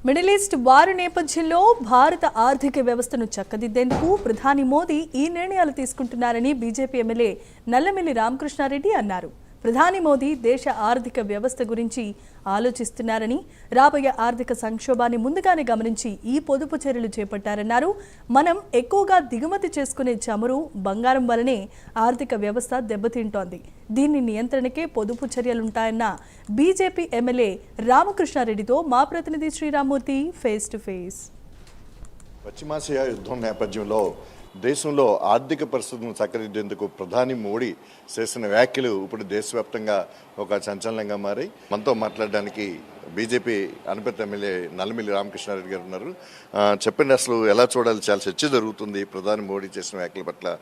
Middle east వారు నేపథ్యంలో భారత ఆర్థిక వ్యవస్థను చక్కదిద్దేందుకు ప్రధాని మోదీ ఈ నిర్ణయాలు తీసుకుంటున్నారని బీజేపీ ఎమ్మెల్యే నల్లమిల్లి రామకృష్ణారెడ్డి అన్నారు. ప్రధాని మోదీ దేశ ఆర్థిక వ్యవస్థ గురించి ఆలోచిస్తున్నారని, రాబోయే ఆర్థిక సంక్షోభాన్ని ముందుగానే గమనించి ఈ పొదుపు చర్యలు చేపట్టారన్నారు. మనం ఎక్కువగా దిగుమతి చేసుకునే చమురు, బంగారం వలనే ఆర్థిక వ్యవస్థ దెబ్బతింటోంది. దీని నియంత్రణకే పొదుపు చర్యలుంటాయన్న బీజేపీ ఎమ్మెల్యే రామకృష్ణారెడ్డితో మా ప్రతినిధి శ్రీరామ్మూర్తి ఫేస్ టు ఫేస్. పశ్చిమాసియా యుద్ధం నేపథ్యంలో దేశంలో ఆర్థిక పరిస్థితులను చక్కదిద్దేందుకు ప్రధాని మోడీ చేసిన వ్యాఖ్యలు ఇప్పుడు దేశవ్యాప్తంగా ఒక సంచలనంగా మారి మనతో మాట్లాడడానికి బీజేపీ అనపర్తి ఎమ్మెల్యే నల్లమిల్లి రామకృష్ణారెడ్డి గారు ఉన్నారు. చెప్పండి, అసలు ఎలా చూడాలి? చాలా చర్చ జరుగుతుంది ప్రధాని మోడీ చేసిన వ్యాఖ్యల పట్ల.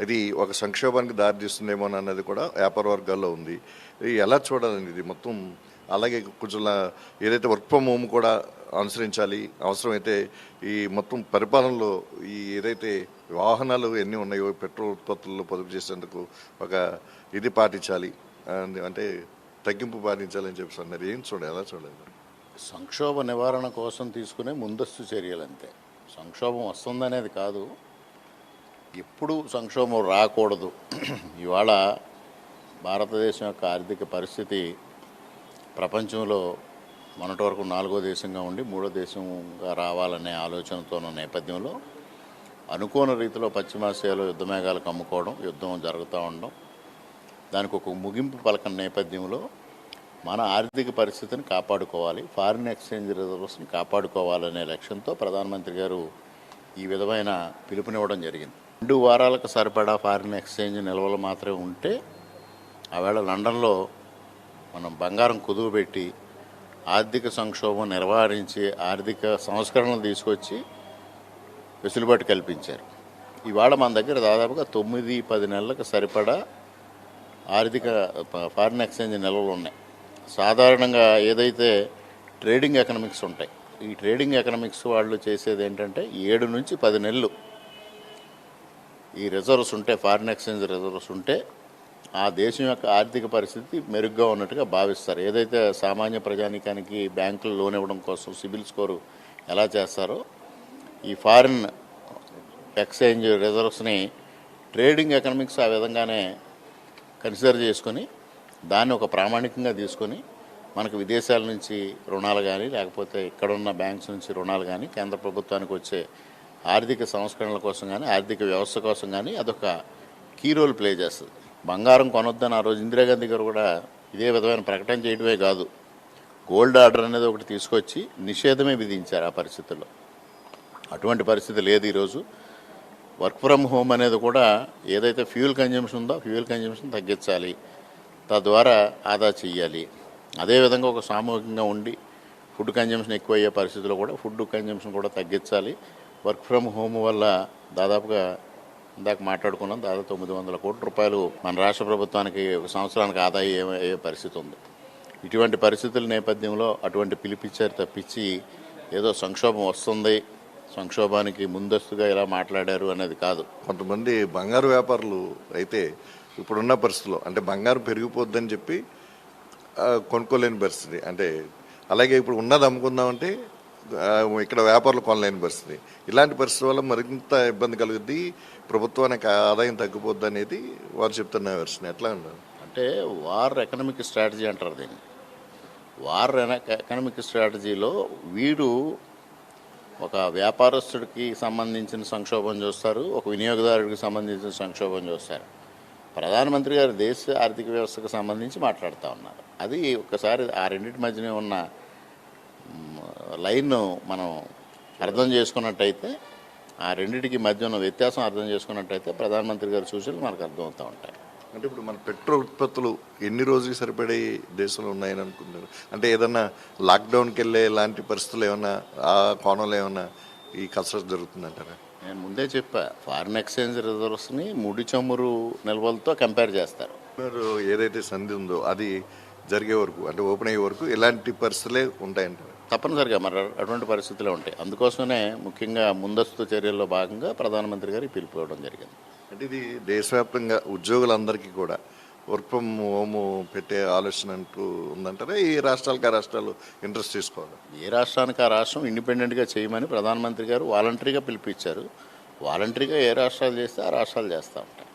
ఇది ఒక సంక్షోభానికి దారితీస్తుందేమో అన్నది కూడా వ్యాపార వర్గాల్లో ఉంది. ఇది ఎలా చూడాలండి ఇది మొత్తం? అలాగే కొంచెం ఏదైతే వర్క్ ఫ్రమ్ హోమ్ కూడా అనుసరించాలి, అవసరమైతే ఈ మొత్తం పరిపాలనలో ఈ ఏదైతే వాహనాలు ఎన్ని ఉన్నాయో పెట్రోల్ ఉత్పత్తుల్లో పొదుపు చేసేందుకు ఒక ఇది పాటించాలి, అంటే తగ్గింపు పాటించాలని చెప్పి అన్నారు. ఏం ఎలా చూడాలి? సంక్షోభ నివారణ కోసం తీసుకునే ముందస్తు చర్యలు అంతే. సంక్షోభం వస్తుందనేది కాదు, ఎప్పుడు సంక్షోభం రాకూడదు. ఇవాళ భారతదేశం యొక్క ఆర్థిక పరిస్థితి ప్రపంచంలో మొన్నటి వరకు 4వ దేశంగా ఉండి 3వ దేశంగా రావాలనే ఆలోచనతో ఉన్న నేపథ్యంలో అనుకోని రీతిలో పశ్చిమాసియాలో యుద్ధ మేఘాలకు అమ్ముకోవడం, యుద్ధం జరుగుతూ ఉండడం, దానికి ఒక ముగింపు పలకన నేపథ్యంలో మన ఆర్థిక పరిస్థితిని కాపాడుకోవాలి, ఫారిన్ ఎక్స్చేంజ్ రిజర్వ్స్ని కాపాడుకోవాలనే లక్ష్యంతో ప్రధానమంత్రి గారు ఈ విధమైన పిలుపునివ్వడం జరిగింది. 2 వారాలకు సరిపడా ఫారిన్ ఎక్స్చేంజ్ నిల్వలు మాత్రమే ఉంటే ఆవేళ లండన్లో మనం బంగారం కుదువు పెట్టి ఆర్థిక సంక్షోభం నివారించి ఆర్థిక సంస్కరణలు తీసుకొచ్చి వెసులుబాటు కల్పించారు. ఇవాళ మన దగ్గర దాదాపుగా 9-10 నెలలకు సరిపడా ఆర్థిక ఫారిన్ ఎక్స్చేంజ్ నిల్వలు ఉన్నాయి. సాధారణంగా ఏదైతే ట్రేడింగ్ ఎకనామిక్స్ ఉంటాయి, ఈ ట్రేడింగ్ ఎకనామిక్స్ వాళ్ళు చేసేది ఏంటంటే 7 నుంచి 10 నెలలు ఈ రిజర్వ్స్ ఉంటే, ఫారిన్ ఎక్స్చేంజ్ రిజర్వ్స్ ఉంటే ఆ దేశం యొక్క ఆర్థిక పరిస్థితి మెరుగ్గా ఉన్నట్టుగా భావిస్తారు. ఏదైతే సామాన్య ప్రజానికానికి బ్యాంకులు లోన్ ఇవ్వడం కోసం సిబిల్ స్కోరు ఎలా చేస్తారో, ఈ ఫారిన్ ఎక్స్చేంజ్ రిజర్వ్స్ని ట్రేడింగ్ ఎకనామిక్స్ ఆ విధంగానే కన్సిడర్ చేసుకొని దాన్ని ఒక ప్రామాణికంగా తీసుకొని మనకు విదేశాల నుంచి రుణాలు కానీ, లేకపోతే ఇక్కడున్న బ్యాంక్స్ నుంచి రుణాలు కానీ, కేంద్ర ప్రభుత్వానికి వచ్చే ఆర్థిక సంస్కరణల కోసం కానీ, ఆర్థిక వ్యవస్థ కోసం కానీ అదొక కీ రోల్ ప్లే చేస్తుంది. బంగారం కొనొద్దని ఆ రోజు ఇందిరాగాంధీ గారు కూడా ఇదే విధమైన ప్రకటన చేయడమే కాదు, గోల్డ్ ఆర్డర్ అనేది ఒకటి తీసుకొచ్చి నిషేధమే విధించారు ఆ పరిస్థితుల్లో. అటువంటి పరిస్థితి లేదు ఈరోజు. వర్క్ ఫ్రమ్ హోమ్ అనేది కూడా ఏదైతే ఫ్యూయల్ కన్జంప్షన్ ఉందో ఫ్యూయల్ కన్జంప్షన్ తగ్గించాలి, తద్వారా ఆదా చేయాలి. అదేవిధంగా ఒక సామూహికంగా ఉండి ఫుడ్ కన్జంప్షన్ ఎక్కువ అయ్యే పరిస్థితుల్లో కూడా ఫుడ్ కన్జంప్షన్ కూడా తగ్గించాలి. వర్క్ ఫ్రమ్ హోమ్ వల్ల దాదాపుగా ఇందాక మాట్లాడుకున్నాం, దాదాపు 900 కోట్ల రూపాయలు మన రాష్ట్ర ప్రభుత్వానికి ఒక సంవత్సరానికి ఆదాయం అయ్యే పరిస్థితి ఉంది. ఇటువంటి పరిస్థితుల నేపథ్యంలో అటువంటి పిలిపించారు తప్పించి ఏదో సంక్షోభం వస్తుంది, సంక్షోభానికి ముందస్తుగా ఇలా మాట్లాడారు అనేది కాదు. కొంతమంది బంగారు వ్యాపారులు అయితే ఇప్పుడున్న పరిస్థితుల్లో అంటే బంగారు పెరిగిపోద్దని చెప్పి కొనుక్కోలేని పరిస్థితి, అంటే అలాగే ఇప్పుడు ఉన్నది అమ్ముకుందామంటే ఇక్కడ వ్యాపారులు కొనలేని పరిస్థితి. ఇలాంటి పరిస్థితి వల్ల మరింత ఇబ్బంది కలుగుద్ది, ప్రభుత్వానికి ఆదాయం తగ్గిపోద్ది అనేది వారు చెప్తున్న వెర్షన్. ఎట్లా ఉన్నారు అంటే వార్ ఎకనామిక్ స్ట్రాటజీ అంటారు దీన్ని. వార్ ఎకనామిక్ స్ట్రాటజీలో వీరు ఒక వ్యాపారస్తుడికి సంబంధించిన సంక్షోభం చూస్తారు, ఒక వినియోగదారుడికి సంబంధించిన సంక్షోభం చూస్తారు. ప్రధానమంత్రి గారు దేశ ఆర్థిక వ్యవస్థకు సంబంధించి మాట్లాడుతూ ఉన్నారు. అది ఒకసారి ఆ రెండింటి మధ్యనే ఉన్న లైన్ మనం అర్థం చేసుకున్నట్టయితే, ఆ రెండింటికి మధ్య ఉన్న వ్యత్యాసం అర్థం చేసుకున్నట్టయితే ప్రధానమంత్రి గారి సూచనలు మనకు అర్థమవుతూ ఉంటాయి. అంటే ఇప్పుడు మన పెట్రోల్ ఉత్పత్తులు ఎన్ని రోజులకి సరిపడే దేశంలో ఉన్నాయని అనుకుంటున్నారు? అంటే ఏదన్నా లాక్డౌన్కి వెళ్ళే లాంటి పరిస్థితులు ఏమన్నా ఆ కోణంలో ఏమన్నా ఈ కసరత్తు జరుగుతుందంటారా? నేను ముందే చెప్పా, ఫారిన్ ఎక్స్చేంజ్ రిజర్వ్స్ని ముడి చమురు నిల్వలతో కంపేర్ చేస్తారు. మీరు ఏదైతే సంధి ఉందో అది జరిగే వరకు, అంటే ఓపెన్ అయ్యే వరకు ఇలాంటి పరిస్థితులే ఉంటాయంటారు? తప్పనిసరిగా మరి అటువంటి పరిస్థితులే ఉంటాయి. అందుకోసమే ముఖ్యంగా ముందస్తు చర్యల్లో భాగంగా ప్రధానమంత్రి గారు పిలుపు ఇవ్వడం జరిగింది. అంటే ఇది దేశవ్యాప్తంగా ఉద్యోగులందరికీ కూడా వర్క్ ఫ్రమ్ హోమ్ పెట్టే ఆలోచన అంటూ ఉందంటారా? ఈ రాష్ట్రాలకు ఆ రాష్ట్రాలు ఇంట్రెస్ట్ తీసుకోవాలి. ఏ రాష్ట్రానికి ఆ రాష్ట్రం ఇండిపెండెంట్గా చేయమని ప్రధానమంత్రి గారు వాలంటరీగా పిలిపించారు. వాలంటరీగా ఏ రాష్ట్రాలు చేస్తే ఆ రాష్ట్రాలు చేస్తూ ఉంటాయి.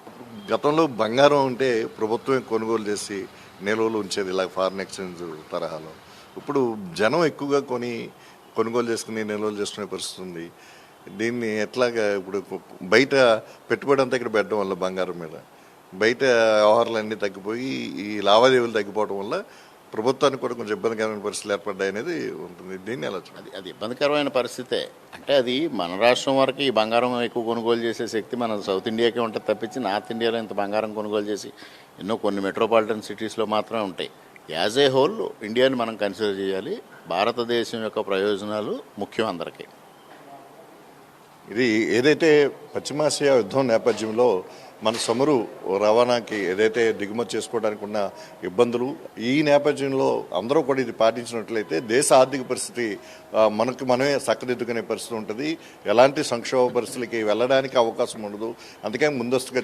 గతంలో బంగారం అంటే ప్రభుత్వమే కొనుగోలు చేసి నిల్వలు ఉంచేది, ఇలా ఫారిన్ ఎక్స్చేంజ్ తరహాలో. ఇప్పుడు జనం ఎక్కువగా కొనుగోలు చేసుకుని నిల్వలు చేసుకునే పరిస్థితి ఉంది. దీన్ని ఎట్లాగా ఇప్పుడు బయట పెట్టుబడి అంతా ఇక్కడ పెట్టడం వల్ల బంగారం మీద బయట వ్యవహారాలన్నీ తగ్గిపోయి ఈ లావాదేవీలు తగ్గిపోవడం వల్ల ప్రభుత్వానికి కూడా కొంచెం ఇబ్బందికరమైన పరిస్థితులు ఏర్పడ్డాయి అనేది ఉంటుంది. దీన్ని ఎలా చూడాలి? అది ఇబ్బందికరమైన పరిస్థితే. అంటే అది మన రాష్ట్రం వరకు ఈ బంగారం ఎక్కువ కొనుగోలు చేసే శక్తి మన సౌత్ ఇండియాకే ఉంటుంది తప్పించి నార్త్ ఇండియాలో ఇంత బంగారం కొనుగోలు చేసి కొన్ని మెట్రోపాలిటన్ సిటీస్లో మాత్రమే ఉంటాయి. యాజ్ ఏ హోల్ ఇండియాని మనం కన్సిడర్ చేయాలి. భారతదేశం యొక్క ప్రయోజనాలు ముఖ్యం అందరికీ. ఇది ఏదైతే పశ్చిమాసియా యుద్ధం నేపథ్యంలో మన చమురు రవాణాకి ఏదైతే దిగుమతి చేసుకోవడానికి ఉన్న ఇబ్బందులు, ఈ నేపథ్యంలో అందరూ కూడా ఇది పాటించినట్లయితే దేశ ఆర్థిక పరిస్థితి మనమే చక్కదిద్దుకునే పరిస్థితి ఉంటుంది. ఎలాంటి సంక్షోభ పరిస్థితులకి వెళ్ళడానికి అవకాశం ఉండదు. అందుకని ముందస్తుగా